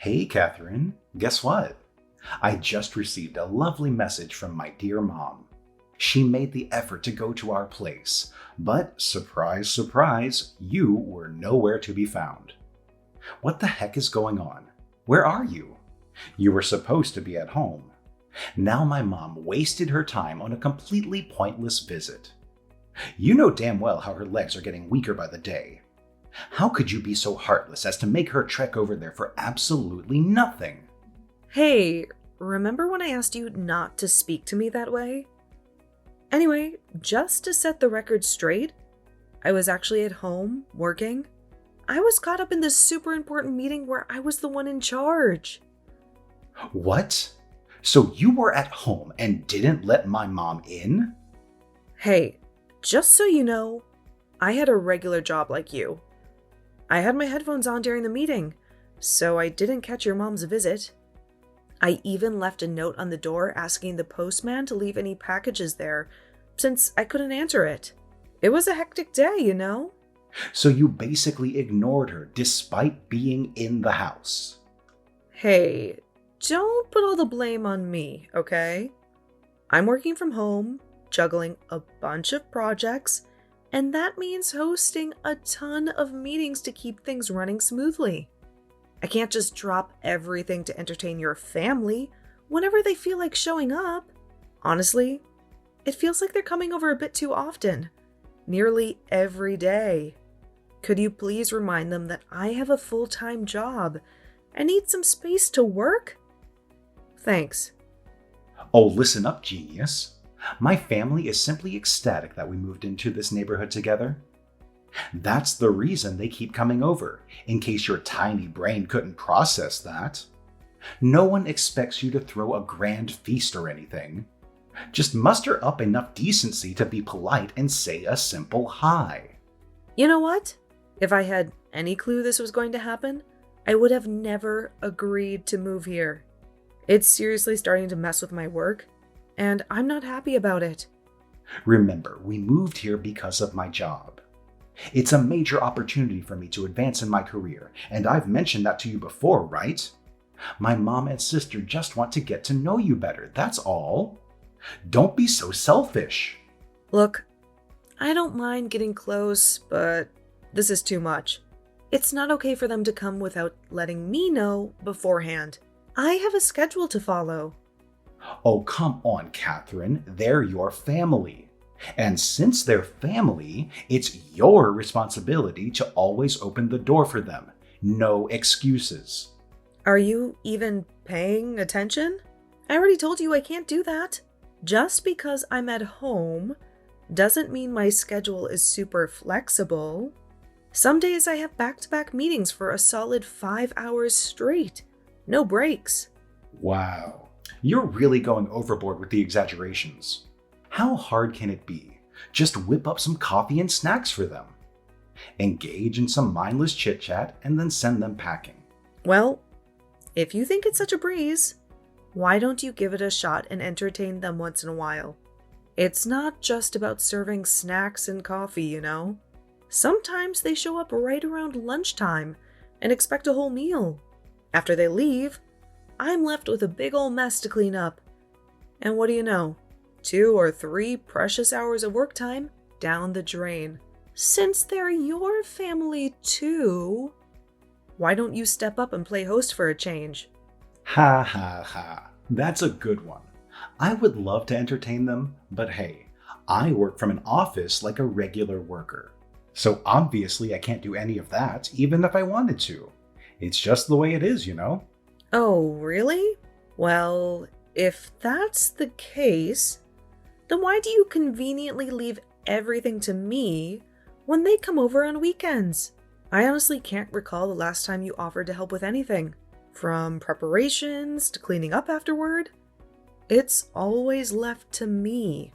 Hey, Catherine, guess what? I just received a lovely message from my dear mom. She made the effort to go to our place, but surprise, surprise, you were nowhere to be found. What the heck is going on? Where are you? You were supposed to be at home. Now my mom wasted her time on a completely pointless visit. You know damn well how her legs are getting weaker by the day. How could you be so heartless as to make her trek over there for absolutely nothing? Hey, remember when I asked you not to speak to me that way? Anyway, just to set the record straight, I was actually at home, working. I was caught up in this super important meeting where I was the one in charge. What? So you were at home and didn't let my mom in? Hey, just so you know, I had a regular job like you. I had my headphones on during the meeting, so I didn't catch your mom's visit. I even left a note on the door asking the postman to leave any packages there, since I couldn't answer it. It was a hectic day, you know? So you basically ignored her despite being in the house. Hey, don't put all the blame on me, okay? I'm working from home, juggling a bunch of projects, and that means hosting a ton of meetings to keep things running smoothly. I can't just drop everything to entertain your family whenever they feel like showing up. Honestly, it feels like they're coming over a bit too often, nearly every day. Could you please remind them that I have a full-time job and need some space to work? Thanks. Oh, listen up, genius. My family is simply ecstatic that we moved into this neighborhood together. That's the reason they keep coming over, in case your tiny brain couldn't process that. No one expects you to throw a grand feast or anything. Just muster up enough decency to be polite and say a simple hi. You know what? If I had any clue this was going to happen, I would have never agreed to move here. It's seriously starting to mess with my work, and I'm not happy about it. Remember, we moved here because of my job. It's a major opportunity for me to advance in my career, and I've mentioned that to you before, right? My mom and sister just want to get to know you better, that's all. Don't be so selfish. Look, I don't mind getting close, but this is too much. It's not okay for them to come without letting me know beforehand. I have a schedule to follow. Oh, come on, Catherine. They're your family. And since they're family, it's your responsibility to always open the door for them. No excuses. Are you even paying attention? I already told you I can't do that. Just because I'm at home doesn't mean my schedule is super flexible. Some days I have back-to-back meetings for a solid 5 hours straight. No breaks. Wow. You're really going overboard with the exaggerations. How hard can it be? Just whip up some coffee and snacks for them. Engage in some mindless chit-chat and then send them packing. Well, if you think it's such a breeze, why don't you give it a shot and entertain them once in a while? It's not just about serving snacks and coffee, you know? Sometimes they show up right around lunchtime and expect a whole meal. After they leave, I'm left with a big ol' mess to clean up. And what do you know? 2 or 3 precious hours of work time down the drain. Since they're your family too, why don't you step up and play host for a change? Ha ha ha. That's a good one. I would love to entertain them, but hey, I work from an office like a regular worker. So obviously I can't do any of that, even if I wanted to. It's just the way it is, you know? Oh, really? Well, if that's the case, then why do you conveniently leave everything to me when they come over on weekends? I honestly can't recall the last time you offered to help with anything. From preparations to cleaning up afterward. It's always left to me.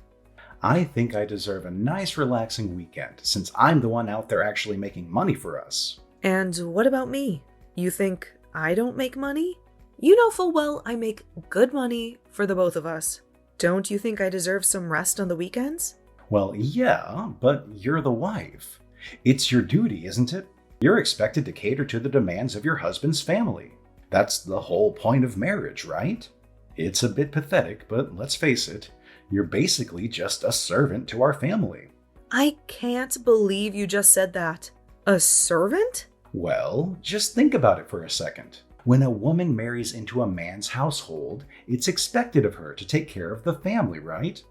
I think I deserve a nice relaxing weekend since I'm the one out there actually making money for us. And what about me? You think I don't make money? You know full well I make good money for the both of us. Don't you think I deserve some rest on the weekends? Well, yeah, but you're the wife. It's your duty, isn't it? You're expected to cater to the demands of your husband's family. That's the whole point of marriage, right? It's a bit pathetic, but let's face it, you're basically just a servant to our family. I can't believe you just said that. A servant? Well, just think about it for a second. When a woman marries into a man's household, it's expected of her to take care of the family, right?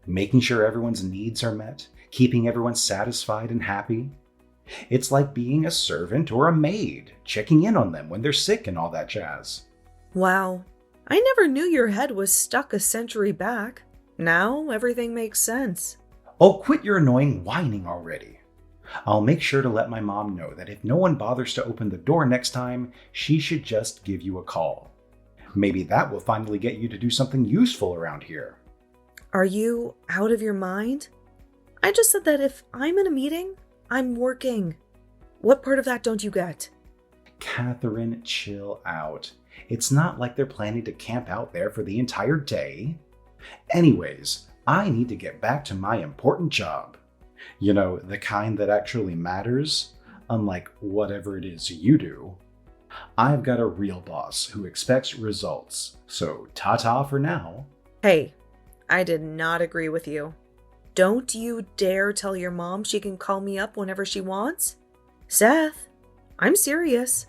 Making sure everyone's needs are met, keeping everyone satisfied and happy. It's like being a servant or a maid, checking in on them when they're sick and all that jazz. Wow. I never knew your head was stuck a century back. Now everything makes sense. Oh, quit your annoying whining already. I'll make sure to let my mom know that if no one bothers to open the door next time, she should just give you a call. Maybe that will finally get you to do something useful around here. Are you out of your mind? I just said that if I'm in a meeting, I'm working. What part of that don't you get? Catherine, chill out. It's not like they're planning to camp out there for the entire day. Anyways, I need to get back to my important job. You know, the kind that actually matters, unlike whatever it is you do. I've got a real boss who expects results, so ta-ta for now. Hey, I did not agree with you. Don't you dare tell your mom she can call me up whenever she wants. Seth, I'm serious.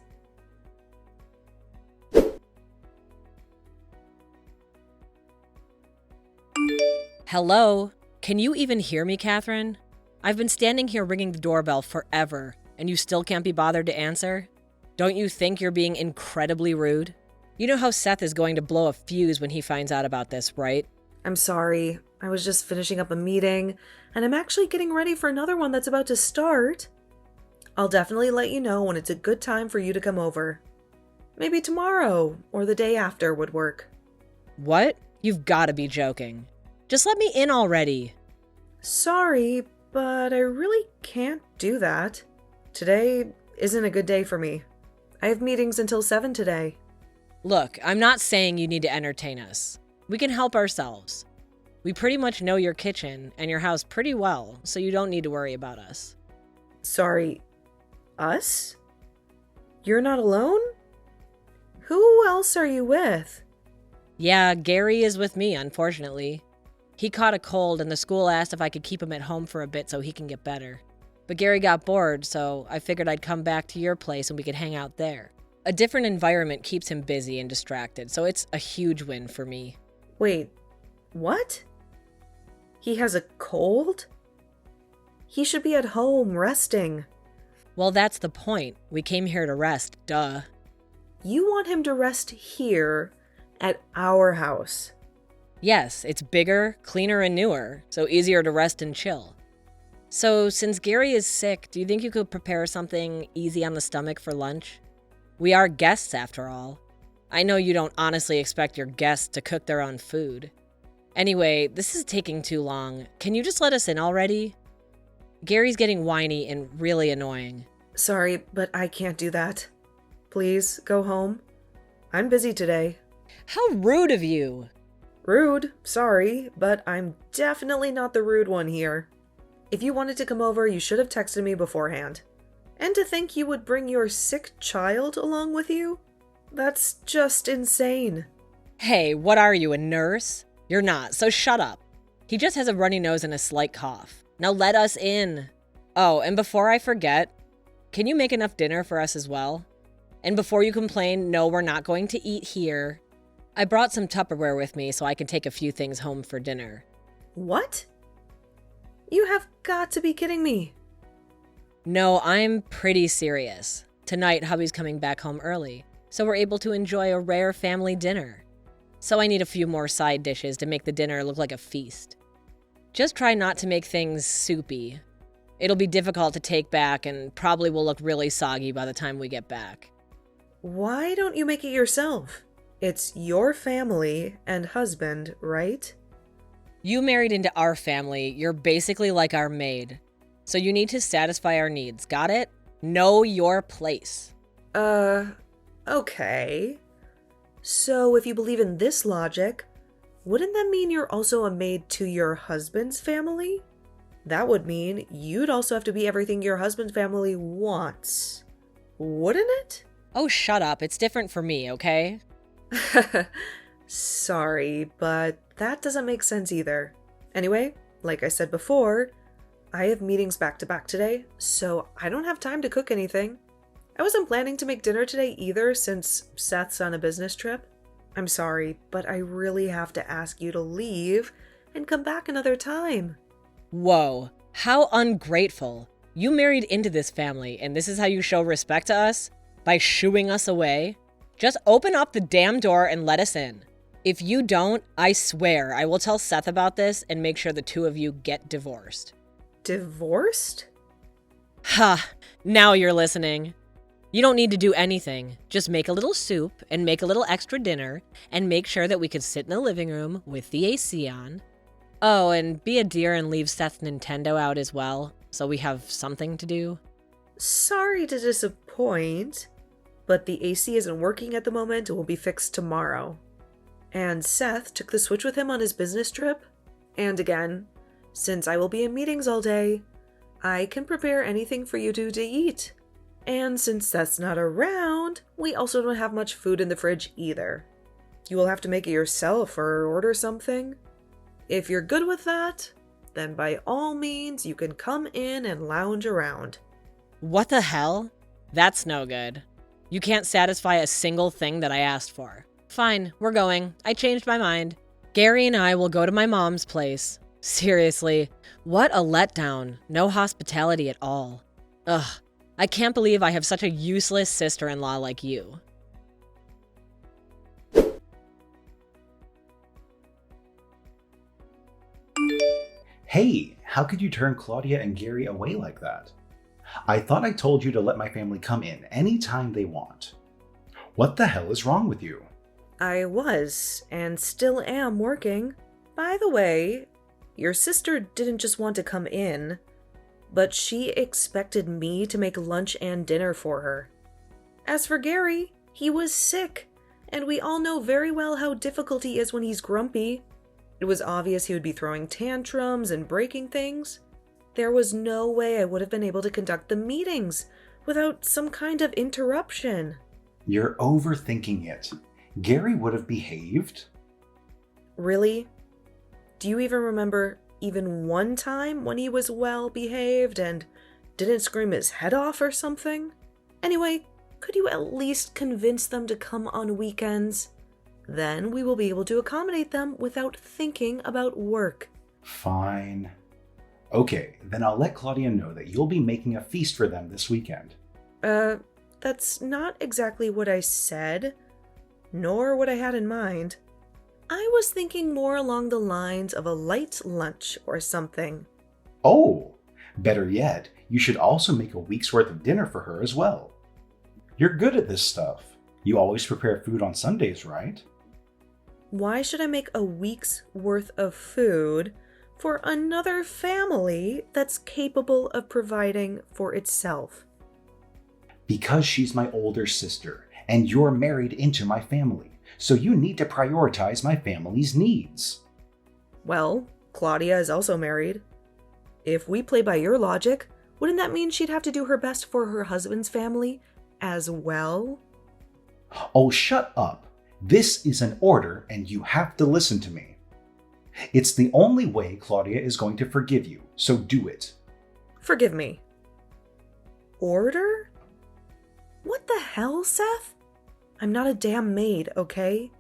Hello? Can you even hear me, Catherine? I've been standing here ringing the doorbell forever, and you still can't be bothered to answer? Don't you think you're being incredibly rude? You know how Seth is going to blow a fuse when he finds out about this, right? I'm sorry. I was just finishing up a meeting, and I'm actually getting ready for another one that's about to start. I'll definitely let you know when it's a good time for you to come over. Maybe tomorrow or the day after would work. What? You've got to be joking. Just let me in already. Sorry, but I really can't do that. Today isn't a good day for me. I have meetings until 7 today. Look, I'm not saying you need to entertain us. We can help ourselves. We pretty much know your kitchen and your house pretty well, so you don't need to worry about us. Sorry, us? You're not alone? Who else are you with? Yeah, Gary is with me, unfortunately. He caught a cold and the school asked if I could keep him at home for a bit so he can get better. But Gary got bored, so I figured I'd come back to your place and we could hang out there. A different environment keeps him busy and distracted, so it's a huge win for me. Wait, what? He has a cold? He should be at home, resting. Well, that's the point. We came here to rest, duh. You want him to rest here at our house? Yes, it's bigger, cleaner, and newer, so easier to rest and chill. So, since Gary is sick, do you think you could prepare something easy on the stomach for lunch? We are guests, after all. I know you don't honestly expect your guests to cook their own food. Anyway, this is taking too long. Can you just let us in already? Gary's getting whiny and really annoying. Sorry, but I can't do that. Please, go home. I'm busy today. How rude of you! Rude, sorry, but I'm definitely not the rude one here. If you wanted to come over, you should have texted me beforehand. And to think you would bring your sick child along with you? That's just insane. Hey, what are you, a nurse? You're not, so shut up. He just has a runny nose and a slight cough. Now let us in. Oh, and before I forget, can you make enough dinner for us as well? And before you complain, no, we're not going to eat here. I brought some Tupperware with me so I can take a few things home for dinner. What? You have got to be kidding me. No, I'm pretty serious. Tonight, Hubby's coming back home early, so we're able to enjoy a rare family dinner. So I need a few more side dishes to make the dinner look like a feast. Just try not to make things soupy. It'll be difficult to take back and probably will look really soggy by the time we get back. Why don't you make it yourself? It's your family and husband, right? You married into our family, you're basically like our maid. So you need to satisfy our needs, got it? Know your place. Okay. So if you believe in this logic, wouldn't that mean you're also a maid to your husband's family? That would mean you'd also have to be everything your husband's family wants, wouldn't it? Oh, shut up. It's different for me, okay? Sorry, but that doesn't make sense either. Anyway, like I said before, I have meetings back to back today, so I don't have time to cook anything. I wasn't planning to make dinner today either since Seth's on a business trip. I'm sorry, but I really have to ask you to leave and come back another time. Whoa, how ungrateful. You married into this family, and this is how you show respect to us? By shooing us away? Just open up the damn door and let us in. If you don't, I swear I will tell Seth about this and make sure the two of you get divorced. Divorced? Ha! Now you're listening. You don't need to do anything. Just make a little soup and make a little extra dinner and make sure that we can sit in the living room with the AC on. Oh, and be a dear and leave Seth's Nintendo out as well, so we have something to do. Sorry to disappoint, but the AC isn't working at the moment and will be fixed tomorrow. And Seth took the Switch with him on his business trip. And again, since I will be in meetings all day, I can prepare anything for you two to eat. And since Seth's not around, we also don't have much food in the fridge either. You will have to make it yourself or order something. If you're good with that, then by all means you can come in and lounge around. What the hell? That's no good. You can't satisfy a single thing that I asked for. Fine, we're going. I changed my mind. Gary and I will go to my mom's place. Seriously, what a letdown. No hospitality at all. Ugh, I can't believe I have such a useless sister-in-law like you. Hey, how could you turn Claudia and Gary away like that? I thought I told you to let my family come in anytime they want. What the hell is wrong with you? I was, and still am, working. By the way, your sister didn't just want to come in, but she expected me to make lunch and dinner for her. As for Gary, he was sick, and we all know very well how difficult he is when he's grumpy. It was obvious he would be throwing tantrums and breaking things. There was no way I would have been able to conduct the meetings without some kind of interruption. You're overthinking it. Gary would have behaved. Really? Do you even remember even one time when he was well behaved and didn't scream his head off or something? Anyway, could you at least convince them to come on weekends? Then we will be able to accommodate them without thinking about work. Fine. Okay, then I'll let Claudia know that you'll be making a feast for them this weekend. That's not exactly what I said, nor what I had in mind. I was thinking more along the lines of a light lunch or something. Oh, better yet, you should also make a week's worth of dinner for her as well. You're good at this stuff. You always prepare food on Sundays, right? Why should I make a week's worth of food for another family that's capable of providing for itself? Because she's my older sister, and you're married into my family, so you need to prioritize my family's needs. Well, Claudia is also married. If we play by your logic, wouldn't that mean she'd have to do her best for her husband's family as well? Oh, shut up. This is an order, and you have to listen to me. It's the only way Claudia is going to forgive you, so do it. Forgive me. Order? What the hell, Seth? I'm not a damn maid, okay?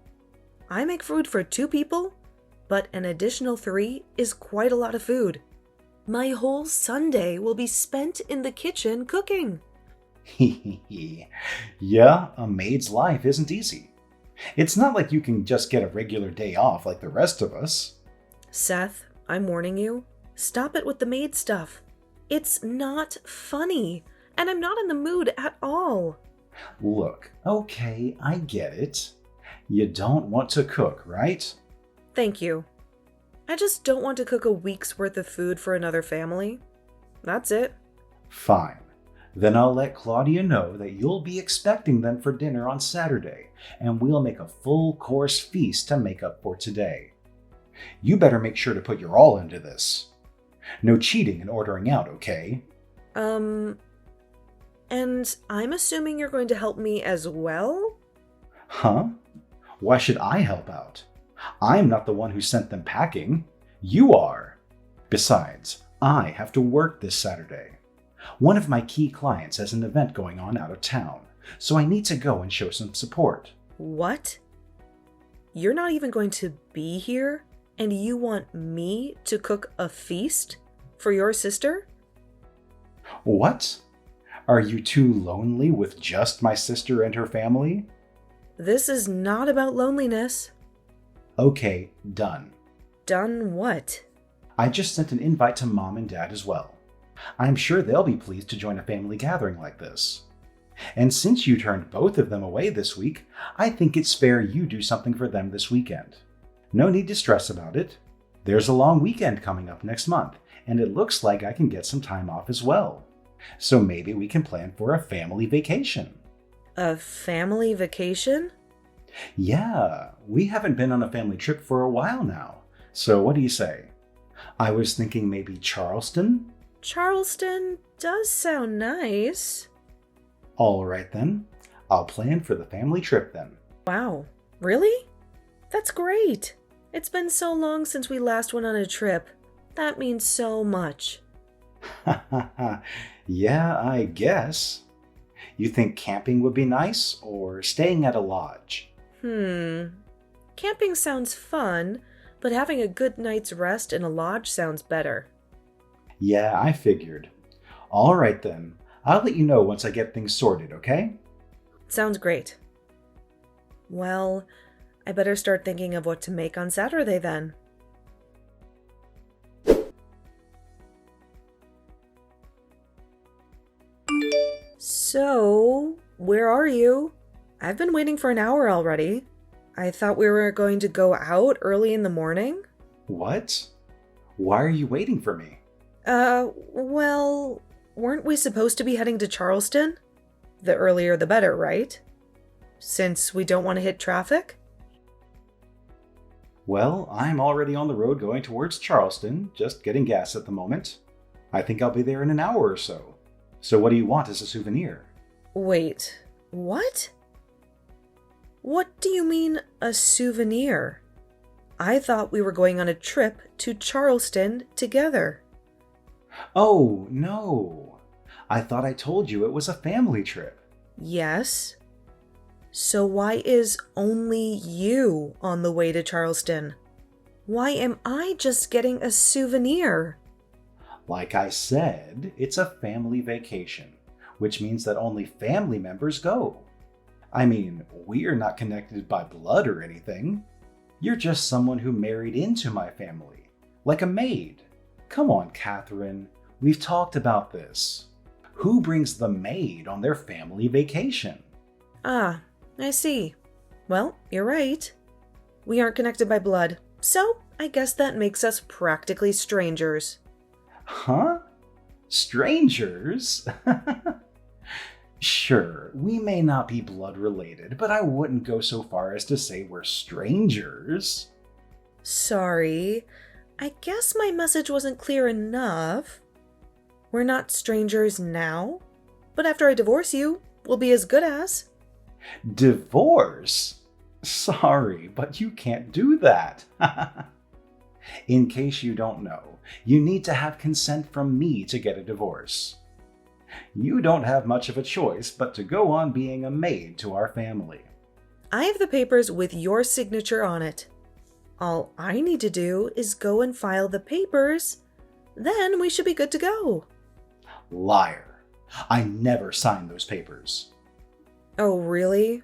I make food for 2 people, but an additional 3 is quite a lot of food. My whole Sunday will be spent in the kitchen cooking. Yeah, a maid's life isn't easy. It's not like you can just get a regular day off like the rest of us. Seth, I'm warning you. Stop it with the maid stuff. It's not funny, and I'm not in the mood at all. Look, okay, I get it. You don't want to cook, right? Thank you. I just don't want to cook a week's worth of food for another family. That's it. Fine. Then I'll let Claudia know that you'll be expecting them for dinner on Saturday, and we'll make a full-course feast to make up for today. You better make sure to put your all into this. No cheating and ordering out, okay? And I'm assuming you're going to help me as well? Huh? Why should I help out? I'm not the one who sent them packing. You are. Besides, I have to work this Saturday. One of my key clients has an event going on out of town, so I need to go and show some support. What? You're not even going to be here, and you want me to cook a feast for your sister? What? Are you too lonely with just my sister and her family? This is not about loneliness. Okay, done. Done what? I just sent an invite to Mom and Dad as well. I'm sure they'll be pleased to join a family gathering like this. And since you turned both of them away this week, I think it's fair you do something for them this weekend. No need to stress about it. There's a long weekend coming up next month, and it looks like I can get some time off as well. So maybe we can plan for a family vacation. A family vacation? Yeah, we haven't been on a family trip for a while now. So what do you say? I was thinking maybe Charleston? Charleston does sound nice. All right then. I'll plan for the family trip then. Wow, really? That's great. It's been so long since we last went on a trip. That means so much. Yeah, I guess. You think camping would be nice or staying at a lodge? Camping sounds fun, but having a good night's rest in a lodge sounds better. Yeah, I figured. All right then. I'll let you know once I get things sorted, okay? Sounds great. Well, I better start thinking of what to make on Saturday then. So, where are you? I've been waiting for an hour already. I thought we were going to go out early in the morning. What? Why are you waiting for me? Well, weren't we supposed to be heading to Charleston? The earlier the better, right? Since we don't want to hit traffic? Well, I'm already on the road going towards Charleston, just getting gas at the moment. I think I'll be there in an hour or so. So what do you want as a souvenir? Wait, what? What do you mean, a souvenir? I thought we were going on a trip to Charleston together. Oh, no. I thought I told you it was a family trip. Yes. So why is only you on the way to Charleston? Why am I just getting a souvenir? Like I said, it's a family vacation, which means that only family members go. I mean, we're not connected by blood or anything. You're just someone who married into my family, like a maid. Come on, Catherine. We've talked about this. Who brings the maid on their family vacation? Ah, I see. Well, you're right. We aren't connected by blood, so I guess that makes us practically strangers. Huh? Strangers? Sure, we may not be blood related, but I wouldn't go so far as to say we're strangers. Sorry. I guess my message wasn't clear enough. We're not strangers now, but after I divorce you, we'll be as good as. Divorce? Sorry, but you can't do that. In case you don't know, you need to have consent from me to get a divorce. You don't have much of a choice but to go on being a maid to our family. I have the papers with your signature on it. All I need to do is go and file the papers. Then we should be good to go. Liar. I never signed those papers. Oh, really?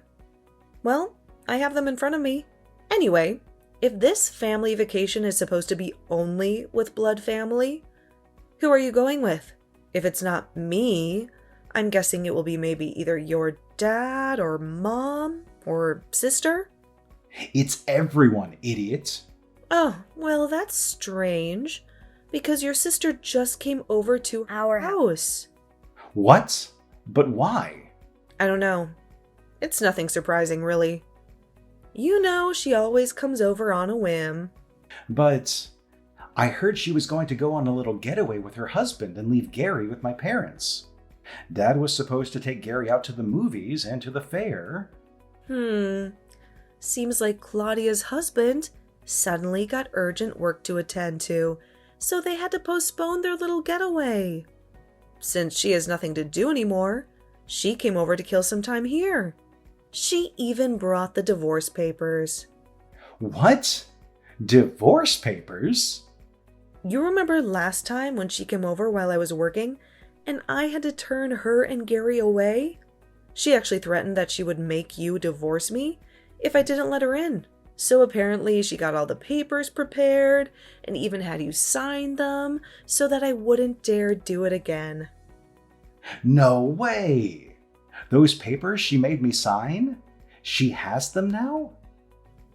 Well, I have them in front of me. Anyway, if this family vacation is supposed to be only with blood family, who are you going with? If it's not me, I'm guessing it will be maybe either your dad or mom or sister? It's everyone, idiot. Oh, well, that's strange, because your sister just came over to our house. What? But why? I don't know. It's nothing surprising, really. You know, she always comes over on a whim. But I heard she was going to go on a little getaway with her husband and leave Gary with my parents. Dad was supposed to take Gary out to the movies and to the fair. Seems like Claudia's husband suddenly got urgent work to attend to, so they had to postpone their little getaway. Since she has nothing to do anymore, she came over to kill some time here. She even brought the divorce papers. What? Divorce papers? You remember last time when she came over while I was working and I had to turn her and Gary away? She actually threatened that she would make you divorce me if I didn't let her in. So apparently she got all the papers prepared and even had you sign them so that I wouldn't dare do it again. No way! Those papers she made me sign? She has them now?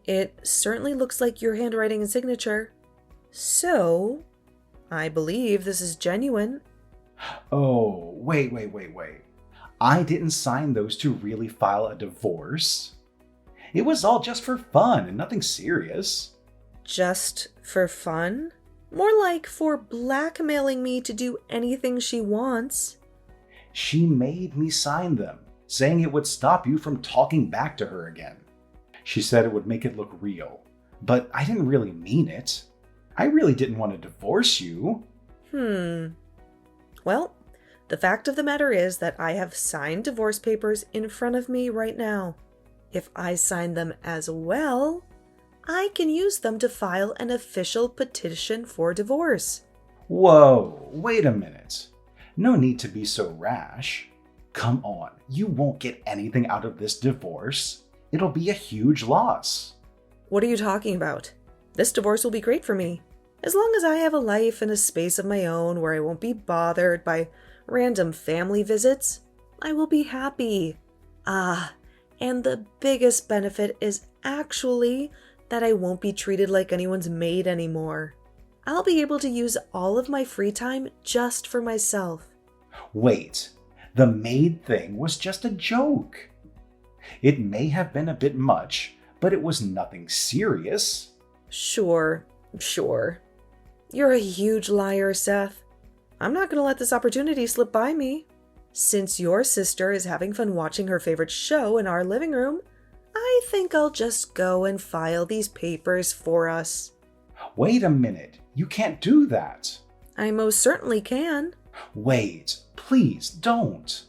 It certainly looks like your handwriting and signature. So, I believe this is genuine. Oh, wait. I didn't sign those to really file a divorce. It was all just for fun and nothing serious. Just for fun? More like for blackmailing me to do anything she wants. She made me sign them, saying it would stop you from talking back to her again. She said it would make it look real, but I didn't really mean it. I really didn't want to divorce you. Well, the fact of the matter is that I have signed divorce papers in front of me right now. If I sign them as well, I can use them to file an official petition for divorce. Whoa, wait a minute. No need to be so rash. Come on, you won't get anything out of this divorce. It'll be a huge loss. What are you talking about? This divorce will be great for me. As long as I have a life and a space of my own where I won't be bothered by random family visits, I will be happy. And the biggest benefit is actually that I won't be treated like anyone's maid anymore. I'll be able to use all of my free time just for myself. Wait, the maid thing was just a joke. It may have been a bit much, but it was nothing serious. Sure. You're a huge liar, Seth. I'm not going to let this opportunity slip by me. Since your sister is having fun watching her favorite show in our living room, I think I'll just go and file these papers for us. Wait a minute, you can't do that. I most certainly can. Wait, please don't.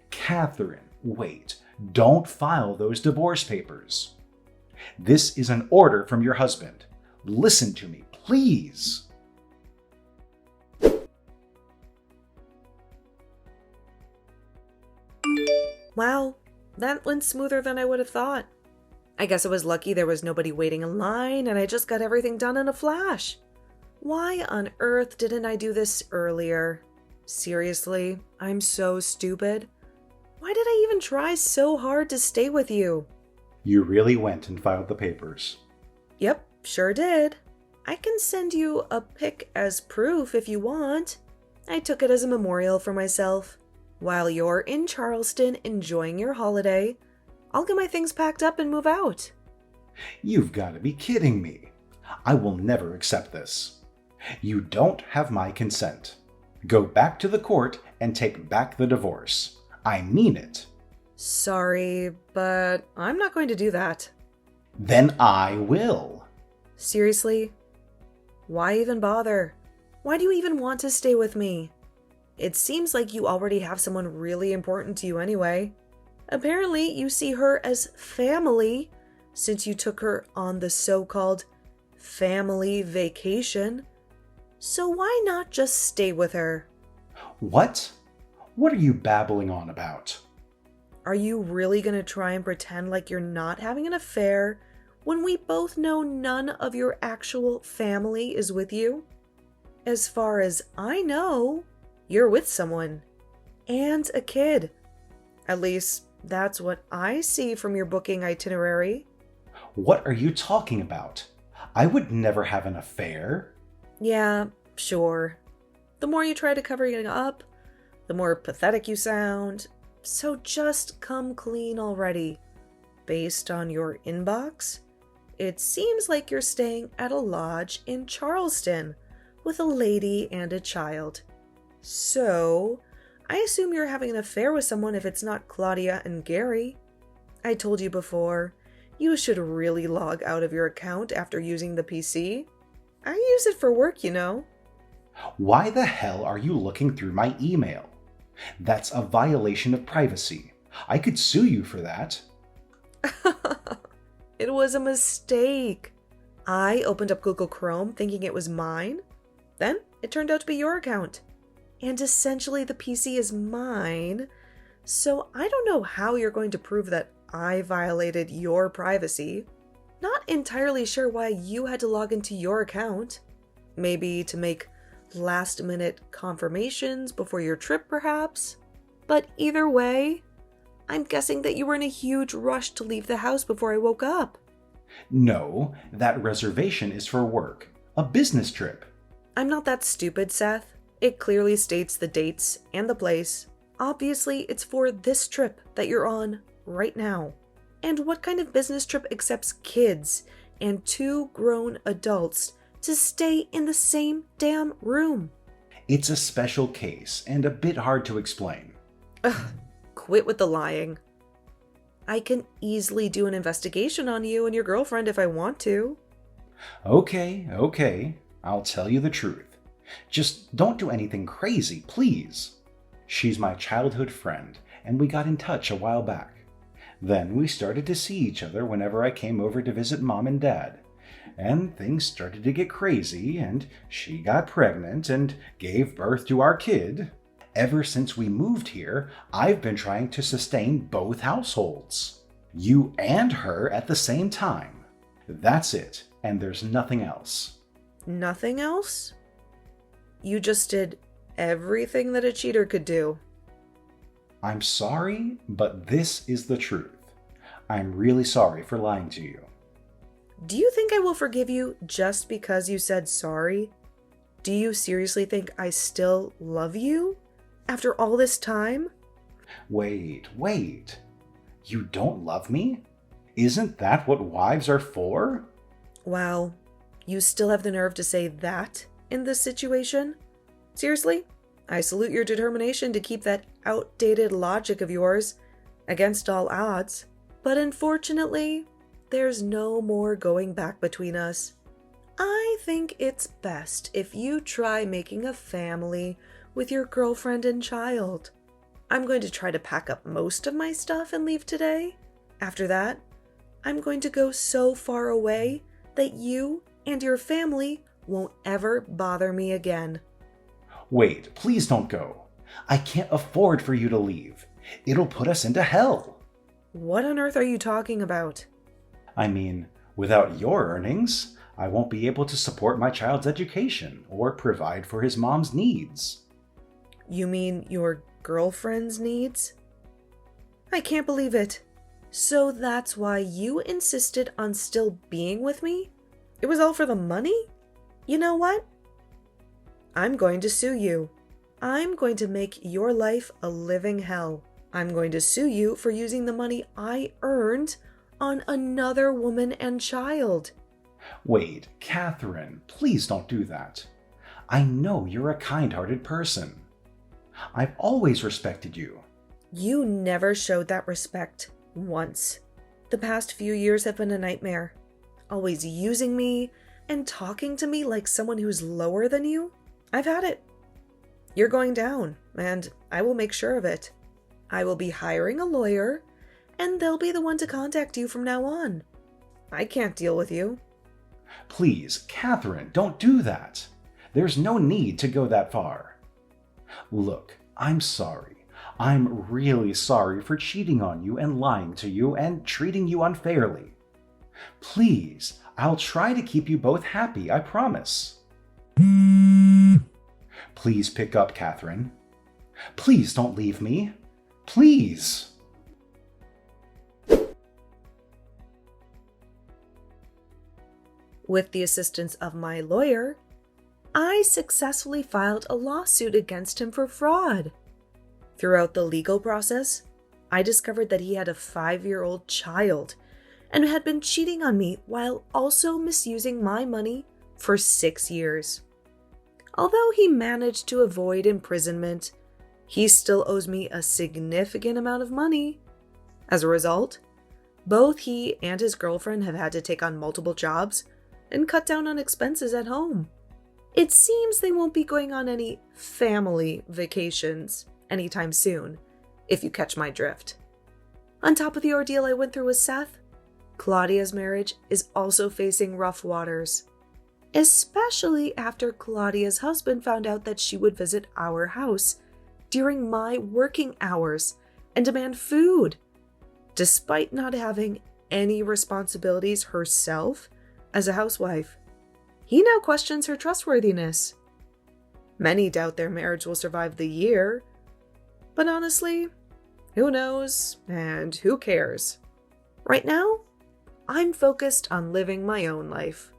Catherine, wait, don't file those divorce papers. This is an order from your husband. Listen to me, please. Wow, that went smoother than I would have thought. I guess I was lucky there was nobody waiting in line and I just got everything done in a flash. Why on earth didn't I do this earlier? Seriously, I'm so stupid. Why did I even try so hard to stay with you? You really went and filed the papers. Yep, sure did. I can send you a pic as proof if you want. I took it as a memorial for myself. While you're in Charleston enjoying your holiday, I'll get my things packed up and move out. You've got to be kidding me. I will never accept this. You don't have my consent. Go back to the court and take back the divorce. I mean it. Sorry, but I'm not going to do that. Then I will. Seriously? Why even bother? Why do you even want to stay with me? It seems like you already have someone really important to you anyway. Apparently, you see her as family since you took her on the so-called family vacation. So why not just stay with her? What? What are you babbling on about? Are you really going to try and pretend like you're not having an affair when we both know none of your actual family is with you? As far as I know, you're with someone. And a kid. At least, that's what I see from your booking itinerary. What are you talking about? I would never have an affair. Yeah, sure. The more you try to cover it up, the more pathetic you sound. So just come clean already. Based on your inbox, it seems like you're staying at a lodge in Charleston with a lady and a child. So, I assume you're having an affair with someone if it's not Claudia and Gary. I told you before, you should really log out of your account after using the PC. I use it for work, you know. Why the hell are you looking through my email? That's a violation of privacy. I could sue you for that. It was a mistake. I opened up Google Chrome thinking it was mine. Then it turned out to be your account. And essentially the PC is mine. So I don't know how you're going to prove that I violated your privacy. Not entirely sure why you had to log into your account. Maybe to make last-minute confirmations before your trip, perhaps? But either way, I'm guessing that you were in a huge rush to leave the house before I woke up. No, that reservation is for work. A business trip. I'm not that stupid, Seth. It clearly states the dates and the place. Obviously, it's for this trip that you're on right now. And what kind of business trip accepts kids and 2 grown adults to stay in the same damn room? It's a special case and a bit hard to explain. Ugh, quit with the lying. I can easily do an investigation on you and your girlfriend if I want to. Okay. I'll tell you the truth. Just don't do anything crazy, please. She's my childhood friend, and we got in touch a while back. Then we started to see each other whenever I came over to visit Mom and Dad. And things started to get crazy, and she got pregnant and gave birth to our kid. Ever since we moved here, I've been trying to sustain both households. You and her at the same time. That's it, and there's nothing else. Nothing else? You just did everything that a cheater could do. I'm sorry, but this is the truth. I'm really sorry for lying to you. Do you think I will forgive you just because you said sorry? Do you seriously think I still love you? After all this time? Wait. You don't love me? Isn't that what wives are for? Wow, you still have the nerve to say that in this situation? Seriously? I salute your determination to keep that outdated logic of yours against all odds. But unfortunately, there's no more going back between us. I think it's best if you try making a family with your girlfriend and child. I'm going to try to pack up most of my stuff and leave today. After that, I'm going to go so far away that you and your family won't ever bother me again. Wait, please don't go. I can't afford for you to leave. It'll put us into hell. What on earth are you talking about? I mean, without your earnings, I won't be able to support my child's education or provide for his mom's needs. You mean your girlfriend's needs? I can't believe it. So that's why you insisted on still being with me? It was all for the money? You know what? I'm going to sue you. I'm going to make your life a living hell. I'm going to sue you for using the money I earned on another woman and child. Wait, Catherine, please don't do that. I know you're a kind-hearted person. I've always respected you. You never showed that respect once. The past few years have been a nightmare. Always using me and talking to me like someone who's lower than you. I've had it. You're going down, and I will make sure of it. I will be hiring a lawyer, and they'll be the one to contact you from now on. I can't deal with you. Please, Catherine, don't do that. There's no need to go that far. Look, I'm sorry. I'm really sorry for cheating on you and lying to you and treating you unfairly. Please, I'll try to keep you both happy, I promise. Please pick up, Catherine. Please don't leave me. Please. With the assistance of my lawyer, I successfully filed a lawsuit against him for fraud. Throughout the legal process, I discovered that he had a 5-year-old child and had been cheating on me while also misusing my money for 6 years. Although he managed to avoid imprisonment, he still owes me a significant amount of money. As a result, both he and his girlfriend have had to take on multiple jobs and cut down on expenses at home. It seems they won't be going on any family vacations anytime soon, if you catch my drift. On top of the ordeal I went through with Seth, Claudia's marriage is also facing rough waters, especially after Claudia's husband found out that she would visit our house during my working hours and demand food, despite not having any responsibilities herself as a housewife. He now questions her trustworthiness. Many doubt their marriage will survive the year, but honestly, who knows and who cares? Right now, I'm focused on living my own life.